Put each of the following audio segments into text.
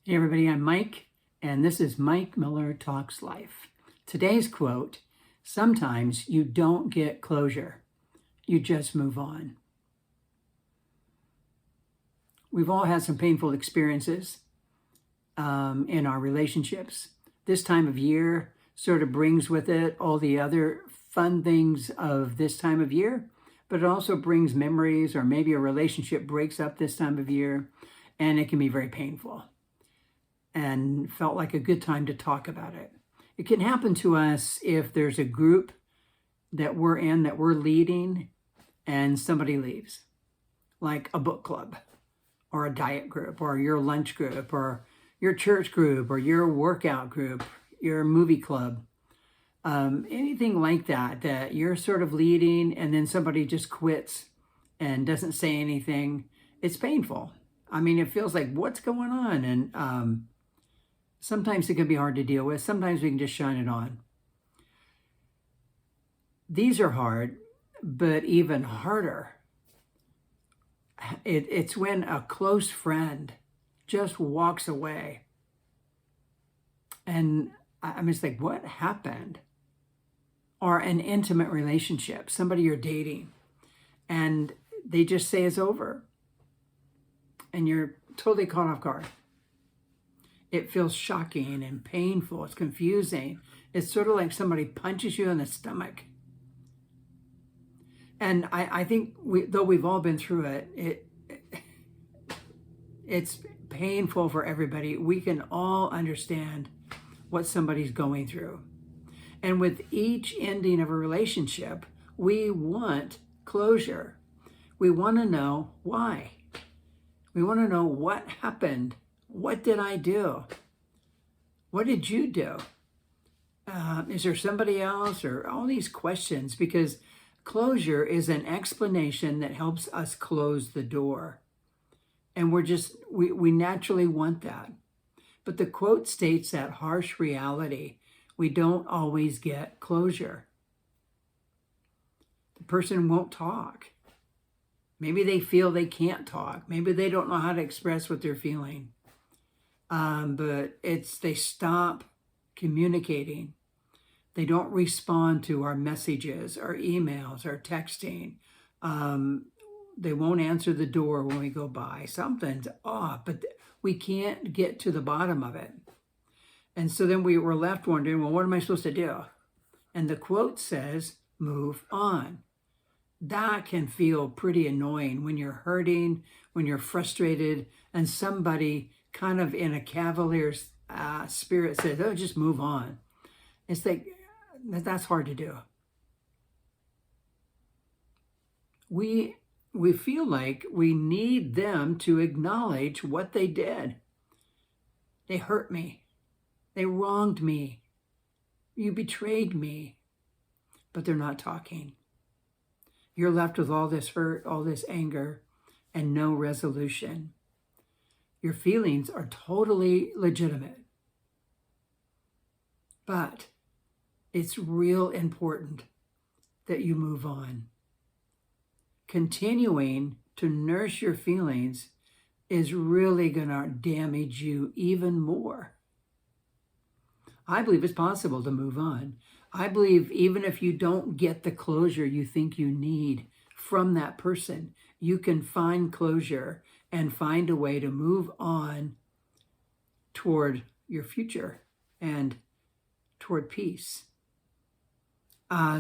Hey everybody, I'm Mike, and this is Mike Miller Talks Life. Today's quote, sometimes you don't get closure, you just move on. We've all had some painful experiences in our relationships. This time of year sort of brings with it all the other fun things of this time of year, but it also brings memories, or maybe a relationship breaks up this time of year, and it can be very painful. And felt like a good time to talk about it. It can happen to us if there's a group that we're in, that we're leading, and somebody leaves, like a book club or a diet group or your lunch group or your church group or your workout group, your movie club, anything like that, that you're sort of leading and then somebody just quits and doesn't say anything. It's painful. I mean, it feels like, what's going on? And sometimes it can be hard to deal with. Sometimes we can just shine it on. These are hard, but even harder, it's when a close friend just walks away. And I'm just like, what happened? Or an intimate relationship, somebody you're dating, and they just say it's over. And you're totally caught off guard. It feels shocking and painful. It's confusing. It's sort of like somebody punches you in the stomach. And I think though we've all been through it, it's painful for everybody. We can all understand what somebody's going through. And with each ending of a relationship, we want closure. We want to know why. We want to know what happened. What did I do? What did you do? Is there somebody else? Or all these questions, because closure is an explanation that helps us close the door. And we naturally want that. But the quote states that harsh reality, we don't always get closure. The person won't talk. Maybe they feel they can't talk. Maybe they don't know how to express what they're feeling. But they stop communicating. They don't respond to our messages, our emails, our texting. They won't answer the door when we go by. Something's off, but we can't get to the bottom of it. And so then we were left wondering, well, what am I supposed to do? And the quote says, move on. That can feel pretty annoying when you're hurting, when you're frustrated, and somebody kind of in a cavalier spirit says, oh, just move on. It's like, that's hard to do. We feel like we need them to acknowledge what they did. They hurt me. They wronged me. You betrayed me. But they're not talking. You're left with all this hurt, all this anger, and no resolution. Your feelings are totally legitimate. But it's real important that you move on. Continuing to nurse your feelings is really going to damage you even more. I believe it's possible to move on. I believe even if you don't get the closure you think you need from that person, you can find closure and find a way to move on toward your future and toward peace. I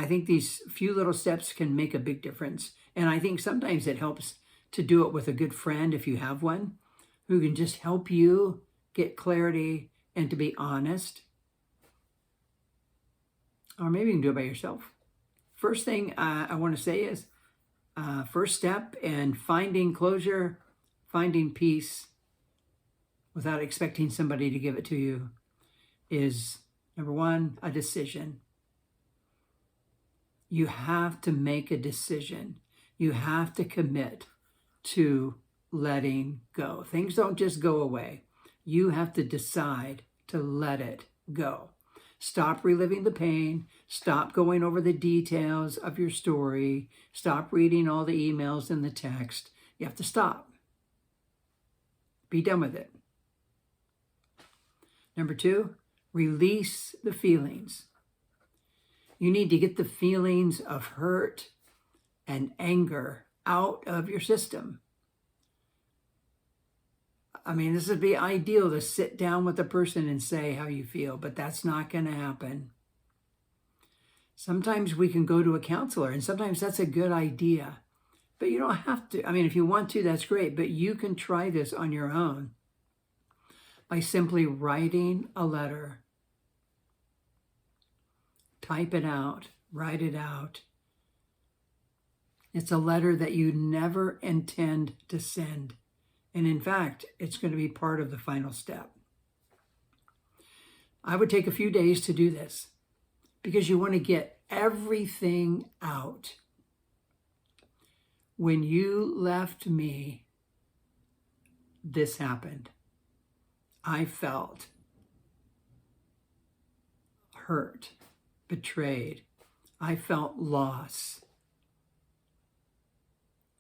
think these few little steps can make a big difference. And I think sometimes it helps to do it with a good friend, if you have one, who can just help you get clarity and to be honest. Or maybe you can do it by yourself. First thing I want to say is, first step in finding closure, finding peace without expecting somebody to give it to you is, number one, a decision. You have to make a decision. You have to commit to letting go. Things don't just go away. You have to decide to let it go. Stop reliving the pain. Stop going over the details of your story. Stop reading all the emails and the text. You have to stop. Be done with it. Number 2, release the feelings. You need to get the feelings of hurt and anger out of your system. I mean, this would be ideal to sit down with a person and say how you feel, but that's not going to happen. Sometimes we can go to a counselor, and sometimes that's a good idea. But you don't have to. I mean, if you want to, that's great. But you can try this on your own by simply writing a letter. Type it out. Write it out. It's a letter that you never intend to send. And in fact, it's going to be part of the final step. I would take a few days to do this because you want to get everything out. When you left me, this happened. I felt hurt, betrayed. I felt loss.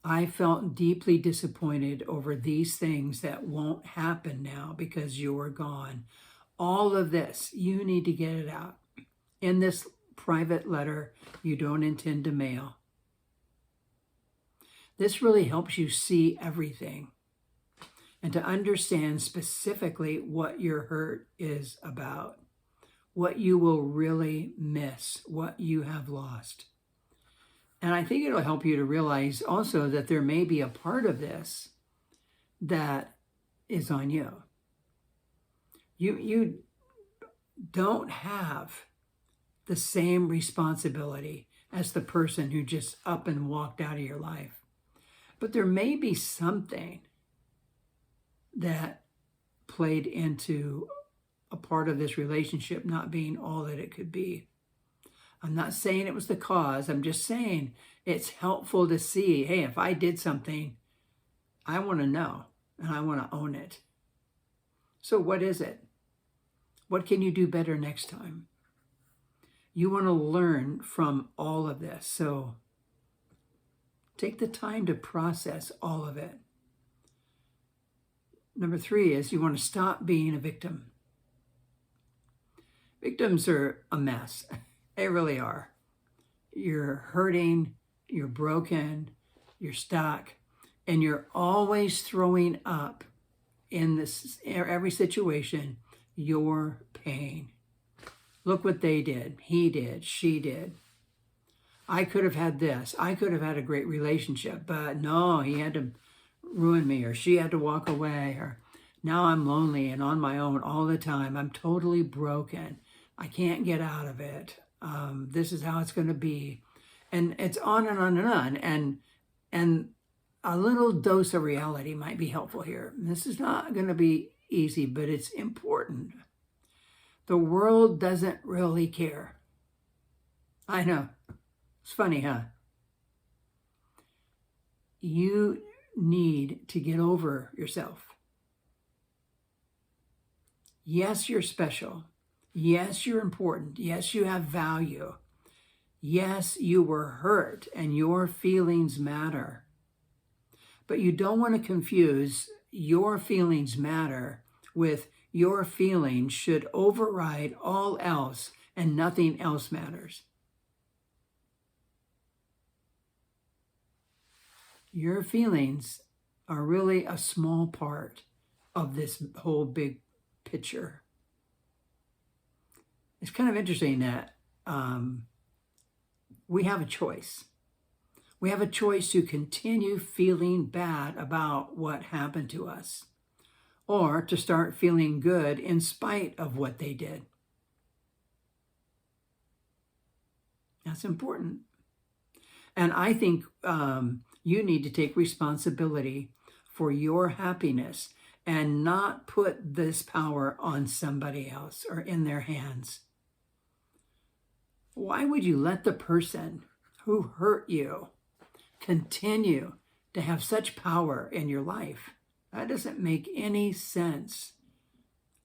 I felt deeply disappointed over these things that won't happen now because you're gone. All of this, you need to get it out. In this private letter you don't intend to mail. This really helps you see everything and to understand specifically what your hurt is about, what you will really miss, what you have lost. And I think it'll help you to realize also that there may be a part of this that is on you. You don't have the same responsibility as the person who just up and walked out of your life. But there may be something that played into a part of this relationship not being all that it could be. I'm not saying it was the cause. I'm just saying it's helpful to see, hey, if I did something, I want to know and I want to own it. So what is it? What can you do better next time? You want to learn from all of this. So take the time to process all of it. Number 3 is you want to stop being a victim. Victims are a mess. They really are. You're hurting, you're broken, you're stuck, and you're always throwing up in this every situation your pain. Look what they did. He did. She did. I could have had this. I could have had a great relationship, but no, he had to ruin me, or she had to walk away, or now I'm lonely and on my own all the time. I'm totally broken. I can't get out of it. This is how it's going to be. And it's on and on and on. And a little dose of reality might be helpful here. This is not going to be easy, but it's important. The world doesn't really care. I know. It's funny, huh? You need to get over yourself. Yes, you're special. Yes, you're important. Yes, you have value. Yes, you were hurt and your feelings matter. But you don't want to confuse your feelings matter with your feelings should override all else and nothing else matters. Your feelings are really a small part of this whole big picture. It's kind of interesting that we have a choice. We have a choice to continue feeling bad about what happened to us, or to start feeling good in spite of what they did. That's important. And I think you need to take responsibility for your happiness and not put this power on somebody else or in their hands. Why would you let the person who hurt you continue to have such power in your life? That doesn't make any sense.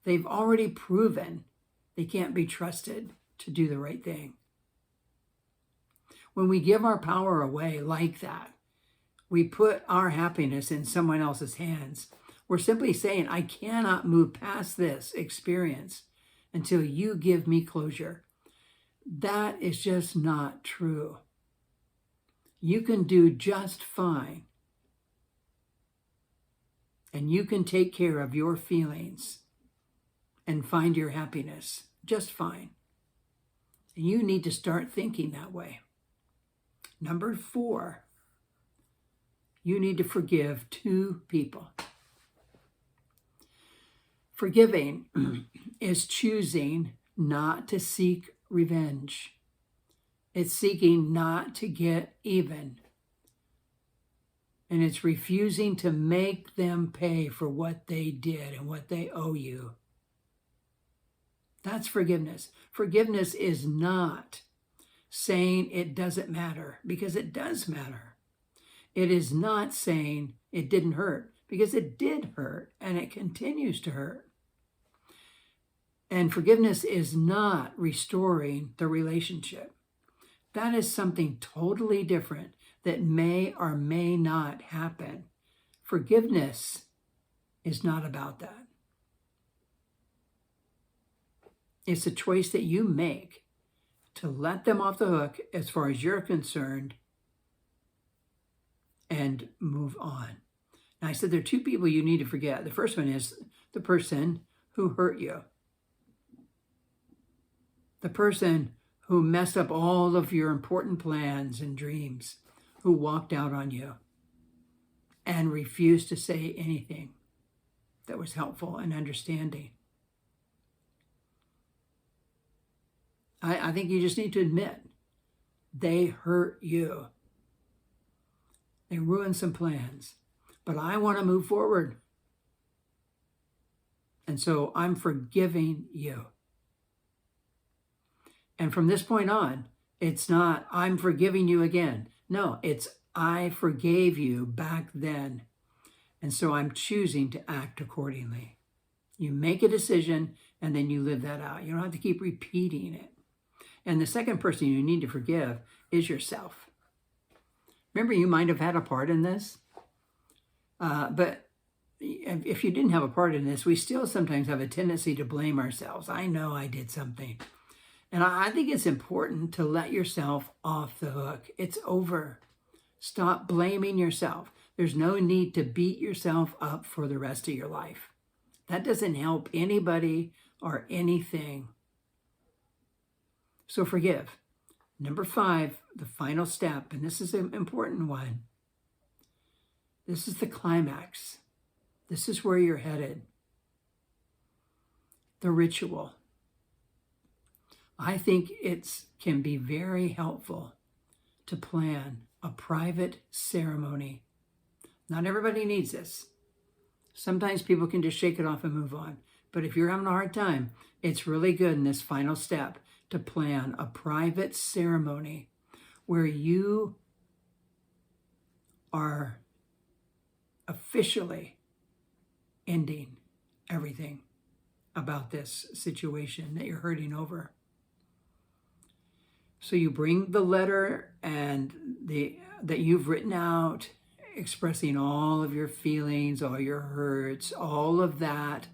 They've already proven they can't be trusted to do the right thing. When we give our power away like that, we put our happiness in someone else's hands. We're simply saying, I cannot move past this experience until you give me closure. That is just not true. You can do just fine. And you can take care of your feelings and find your happiness just fine. And you need to start thinking that way. Number 4, you need to forgive 2 people. Forgiving is choosing not to seek revenge. It's seeking not to get even. And it's refusing to make them pay for what they did and what they owe you. That's forgiveness. Forgiveness is not saying it doesn't matter, because it does matter. It is not saying it didn't hurt, because it did hurt and it continues to hurt. And forgiveness is not restoring the relationship. That is something totally different that may or may not happen. Forgiveness is not about that. It's a choice that you make to let them off the hook as far as you're concerned and move on. Now, I said there are 2 people you need to forget. The first one is the person who hurt you. The person who messed up all of your important plans and dreams, who walked out on you and refused to say anything that was helpful and understanding. I think you just need to admit they hurt you. They ruined some plans, but I want to move forward. And so I'm forgiving you. And from this point on, it's not, I'm forgiving you again. No, it's, I forgave you back then. And so I'm choosing to act accordingly. You make a decision and then you live that out. You don't have to keep repeating it. And the second person you need to forgive is yourself. Remember, you might have had a part in this. But if you didn't have a part in this, we still sometimes have a tendency to blame ourselves. I know I did something. And I think it's important to let yourself off the hook. It's over. Stop blaming yourself. There's no need to beat yourself up for the rest of your life. That doesn't help anybody or anything. So forgive. Number 5, the final step, and this is an important one. This is the climax. This is where you're headed. The ritual. I think it can be very helpful to plan a private ceremony. Not everybody needs this. Sometimes people can just shake it off and move on. But if you're having a hard time, it's really good in this final step to plan a private ceremony where you are officially ending everything about this situation that you're hurting over. So you bring the letter and that you've written out, expressing all of your feelings, all your hurts, all of that,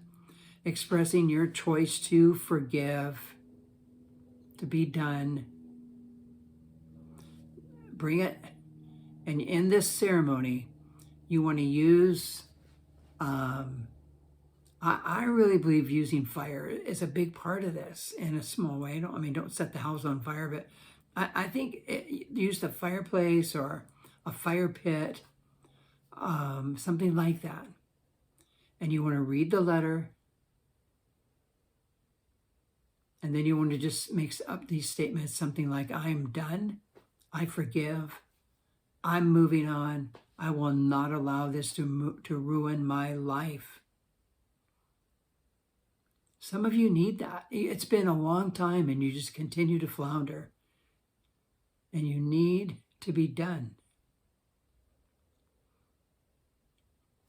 expressing your choice to forgive, to be done. Bring it, and in this ceremony, you want to use, I really believe using fire is a big part of this in a small way. Don't set the house on fire, but I think use the fireplace or a fire pit, something like that. And you want to read the letter. And then you want to just mix up these statements, something like, I am done, I forgive, I'm moving on, I will not allow this to ruin my life. Some of you need that. It's been a long time and you just continue to flounder. And you need to be done.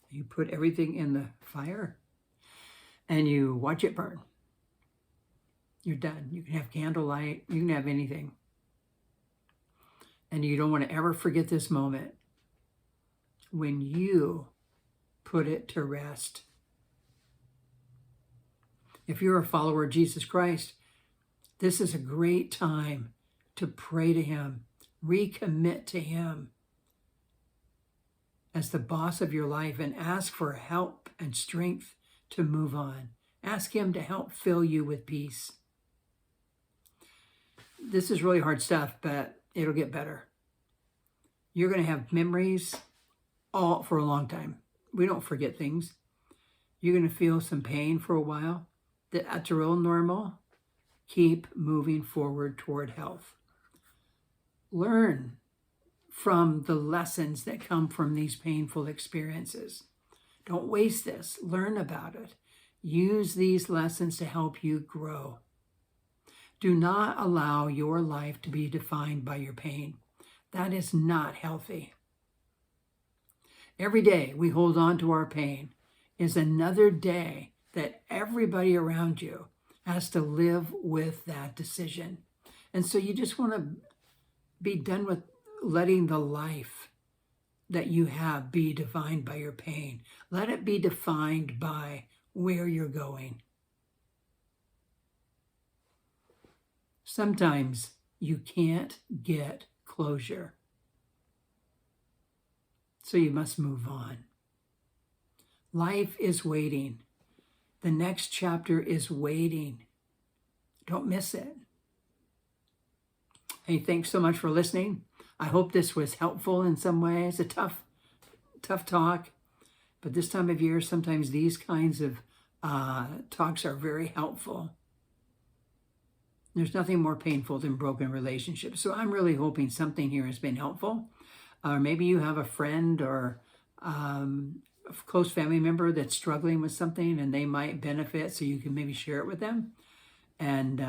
You put everything in the fire and you watch it burn. You're done. You can have candlelight. You can have anything. And you don't want to ever forget this moment when you put it to rest. If you're a follower of Jesus Christ, this is a great time to pray to him, recommit to him as the boss of your life, and ask for help and strength to move on. Ask him to help fill you with peace. This is really hard stuff, but it'll get better. You're going to have memories all for a long time. We don't forget things. You're going to feel some pain for a while. That's real normal. Keep moving forward toward health. Learn from the lessons that come from these painful experiences. Don't waste this. Learn about it. Use these lessons to help you grow. Do not allow your life to be defined by your pain. That is not healthy. Every day we hold on to our pain is another day that everybody around you has to live with that decision. And so you just want to be done with letting the life that you have be defined by your pain. Let it be defined by where you're going. Sometimes you can't get closure, so you must move on. Life is waiting. The next chapter is waiting. Don't miss it. Hey, thanks so much for listening. I hope this was helpful in some way. It's a tough talk, but this time of year, sometimes these kinds of talks are very helpful. There's nothing more painful than broken relationships. So I'm really hoping something here has been helpful. Or maybe you have a friend or a close family member that's struggling with something and they might benefit, so you can maybe share it with them. And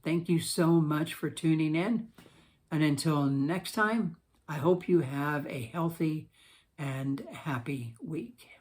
thank you so much for tuning in. And until next time, I hope you have a healthy and happy week.